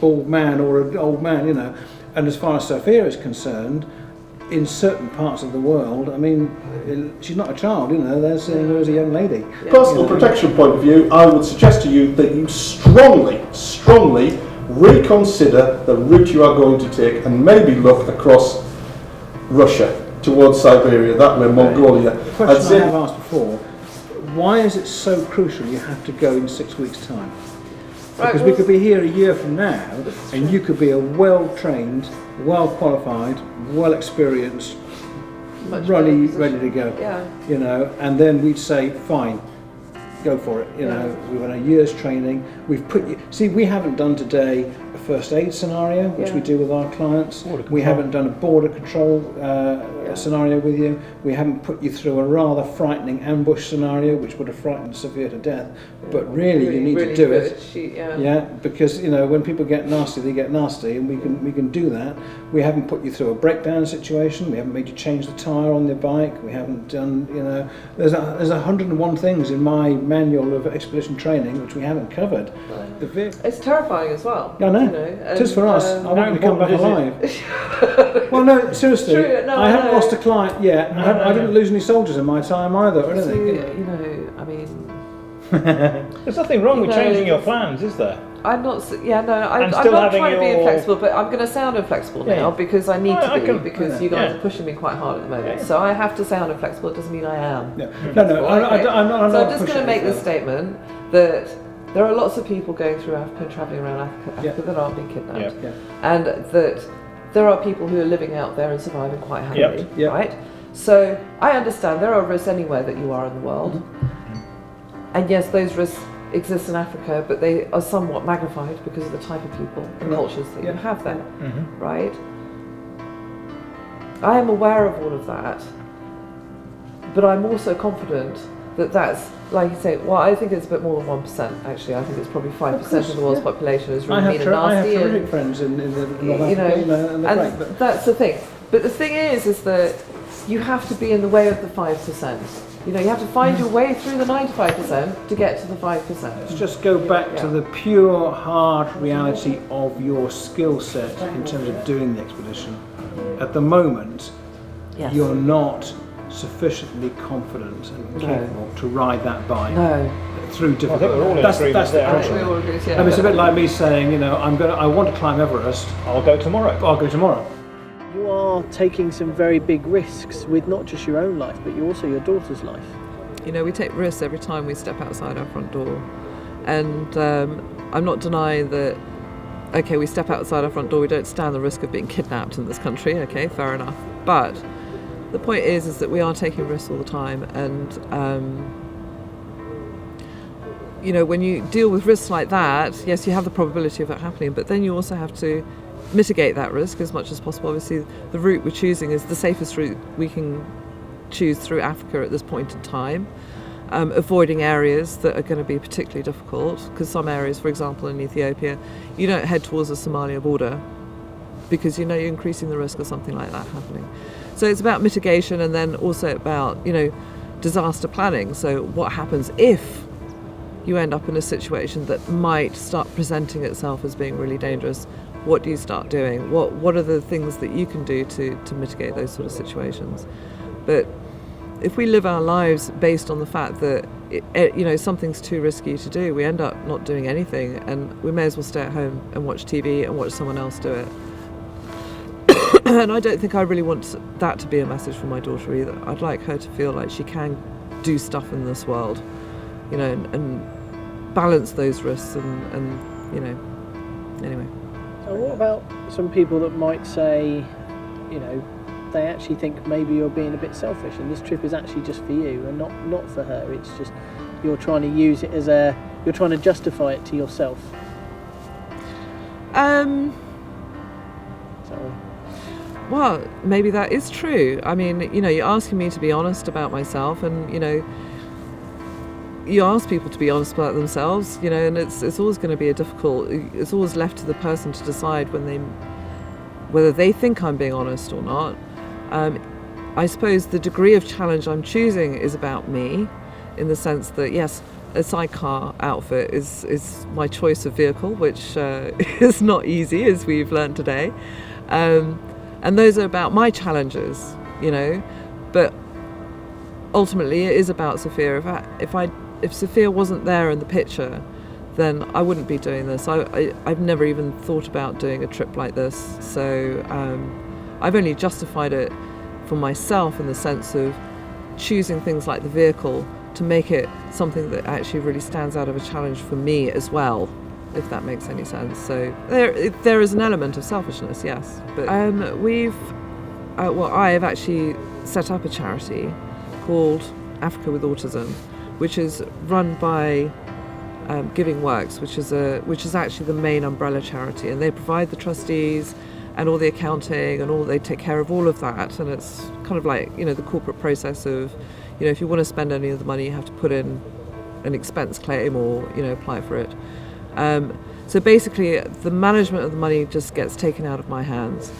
bald man or an old man, you know. And as far as Sophia is concerned, in certain parts of the world, I mean, she's not a child, you know, they're seeing her as a young lady. Personal protection point of view, I would suggest to you that you strongly reconsider the route you are going to take and maybe look across Russia towards Siberia, that way, Mongolia. The question I have asked before, why is it so crucial you have to go in 6 weeks' time? Because we could be here a year from now and you could be a well-trained, well-qualified, well-experienced, ready to go. Yeah. You know, and then we'd say, fine, go for it. You know, we've had a year's training. We've put you. See, we haven't done today a first aid scenario, which we do with our clients. We haven't done a border control scenario with you. We haven't put you through a rather frightening ambush scenario, which would have frightened Sophia to death. But really you need to do it. Because you know, when people get nasty, they get nasty, and we can do that. We haven't put you through a breakdown situation. We haven't made you change the tyre on the bike. We haven't done, you know, there's 101 things in my manual of expedition training which we haven't covered. It's terrifying as well. I know. You know, it is for us. I want you to come back alive. Well, no, seriously. True, no, I haven't know. lost a client yet. I didn't lose any soldiers in my time either, or anything. You know, I mean... There's nothing wrong with changing your plans, is there? I'm not, I'm not trying to be inflexible, but I'm going to sound inflexible now because I need to be, because you guys are pushing me quite hard at the moment. So I have to sound inflexible, it doesn't mean I am. No, I'm just going to make this statement that there are lots of people going through Africa and travelling around Africa that aren't being kidnapped. And that there are people who are living out there and surviving quite happily, right? So I understand there are risks anywhere that you are in the world. And yes, those risks exist in Africa, but they are somewhat magnified because of the type of people and cultures that you have there, right? I am aware of all of that, but I'm also confident that that's, like you say, well, I think it's a bit more than 1%, actually. I think it's probably 5% of the world's population is really mean and nasty. I have terrific friends in North Africa, and they're great. That's the thing. But the thing is that you have to be in the way of the 5%. You know, you have to find your way through the 95% to get to the 5%. Let's just go back to the pure, hard reality of your skill set in terms of doing the expedition. At the moment, Yes. you're not sufficiently confident and capable to ride that bike through difficult. I think we're all in that's agreement the there, aren't pressure. we? We all agree, I mean, it's a bit like me saying, you know, I want to climb Everest. I'll go tomorrow. I'll go tomorrow. You are taking some very big risks with not just your own life, but also your daughter's life. You know, we take risks every time we step outside our front door. And I'm not denying that, okay, we step outside our front door, we don't stand the risk of being kidnapped in this country, okay, fair enough. But the point is that we are taking risks all the time. And, you know, when you deal with risks like that, yes, you have the probability of it happening, but then you also have to mitigate that risk as much as possible. Obviously, the route we're choosing is the safest route we can choose through Africa at this point in time, avoiding areas that are going to be particularly difficult, because some areas, for example in Ethiopia, you don't head towards the Somalia border because you know you're increasing the risk of something like that happening. So it's about mitigation, and then also about, you know, disaster planning. So what happens if you end up in a situation that might start presenting itself as being really dangerous? What do you start doing? What are the things that you can do to mitigate those sort of situations? But if we live our lives based on the fact that you know, something's too risky to do, we end up not doing anything, and we may as well stay at home and watch TV and watch someone else do it. And I don't think I really want that to be a message from my daughter either. I'd like her to feel like she can do stuff in this world, you know, and balance those risks and you know, anyway. So what about some people that might say, you know, they actually think maybe you're being a bit selfish and this trip is actually just for you and not for her, it's just you're trying to use it as you're trying to justify it to yourself? Well, maybe that is true. I mean, you know, you're asking me to be honest about myself, and, you know, you ask people to be honest about themselves, you know, and it's always going to be it's always left to the person to decide whether they think I'm being honest or not. I suppose the degree of challenge I'm choosing is about me, in the sense that, yes, a sidecar outfit is my choice of vehicle, which is not easy, as we've learned today. And those are about my challenges, you know, but ultimately it is about Sophia. If Sophia wasn't there in the picture, then I wouldn't be doing this. I've never even thought about doing a trip like this, so I've only justified it for myself in the sense of choosing things like the vehicle to make it something that actually really stands out of a challenge for me as well, if that makes any sense. So there is an element of selfishness, yes. But I have actually set up a charity called Africa with Autism, which is run by Giving Works, which is actually the main umbrella charity, and they provide the trustees and all the accounting and they take care of all of that. And it's kind of like, you know, the corporate process of, you know, if you want to spend any of the money, you have to put in an expense claim or, you know, apply for it. So basically, the management of the money just gets taken out of my hands,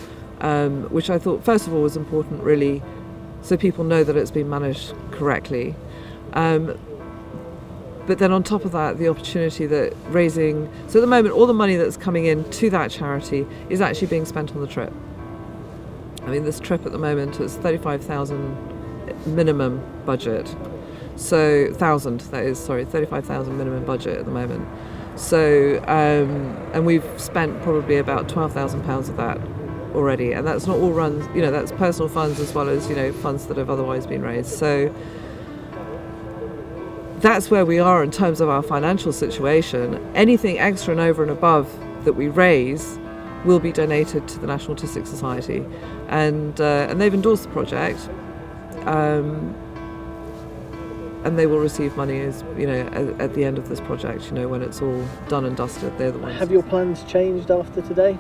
which I thought, first of all, was important, really, so people know that it's been managed correctly. But then on top of that, the opportunity that so at the moment, all the money that's coming in to that charity is actually being spent on the trip. I mean, this trip at the moment is 35,000 minimum budget. So, 35,000 minimum budget at the moment. So, and we've spent probably about £12,000 of that already. And that's not all run, you know, that's personal funds as well as, you know, funds that have otherwise been raised. So, that's where we are in terms of our financial situation. Anything extra and over and above that we raise will be donated to the National Autistic Society, and they've endorsed the project, and they will receive money, as you know, at the end of this project. You know, when it's all done and dusted, they're the ones. Have your plans changed after today?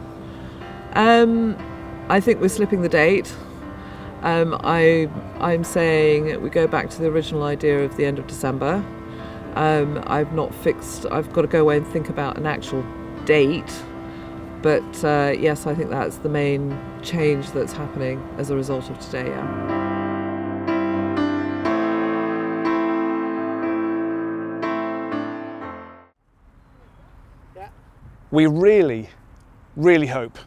I think we're slipping the date. I'm saying we go back to the original idea of the end of December. I've not fixed, I've got to go away and think about an actual date, but yes, I think that's the main change that's happening as a result of today, yeah. We really, really hope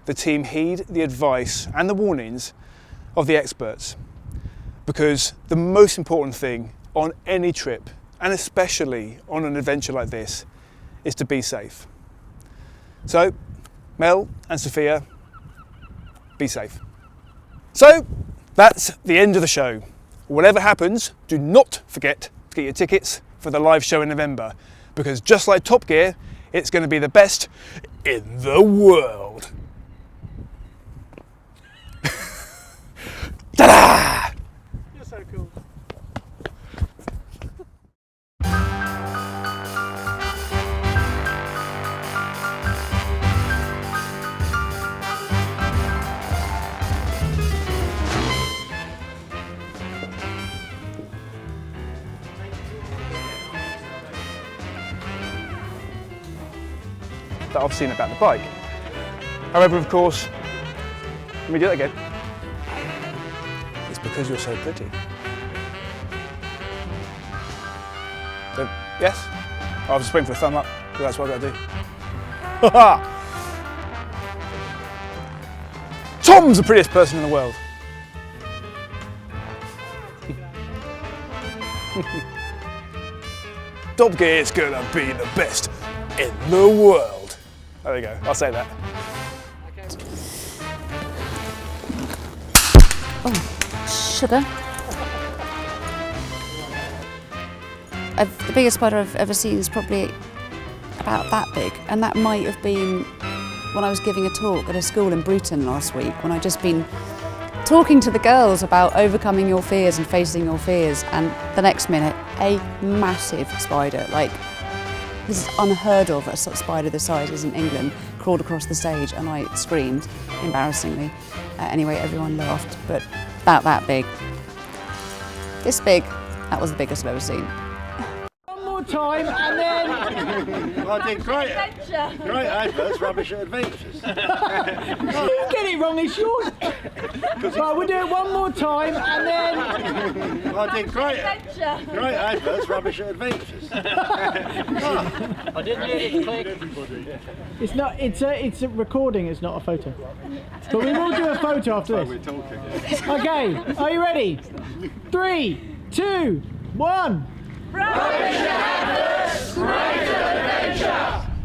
the team heed the advice and the warnings of the experts, because the most important thing on any trip, and especially on an adventure like this, is to be safe. So, Mel and Sophia, be safe. So, that's the end of the show. Whatever happens, do not forget to get your tickets for the live show in November, because just like Top Gear, it's going to be the best in the world. Ta-da! You're so cool. That I've seen about the bike. However, of course, let me do that again. It's because you're so pretty. So, yes? I was just waiting for a thumb up, because that's what I've got to do. Ha ha! Tom's the prettiest person in the world. Top Gear is gonna be the best in the world. There we go, I'll say that. Oh, sugar. The biggest spider I've ever seen is probably about that big, and that might have been when I was giving a talk at a school in Bruton last week, when I'd just been talking to the girls about overcoming your fears and facing your fears, and the next minute, a massive spider, like, this is unheard of, a sort of spider this size is in England, crawled across the stage, and I screamed, embarrassingly. Anyway, everyone laughed, but about that big. This big, that was the biggest I've ever seen. One more time, and then... I did great adverts, rubbish at adventures. You get it wrong, it's yours. Right, we'll do it one more time, and then... I did great adverts, rubbish at adventures. I didn't hear it click. It's not. It's a recording. It's not a photo. But we will do a photo after this. We're talking. Okay. Are you ready? 3, 2, 1. Rubbish!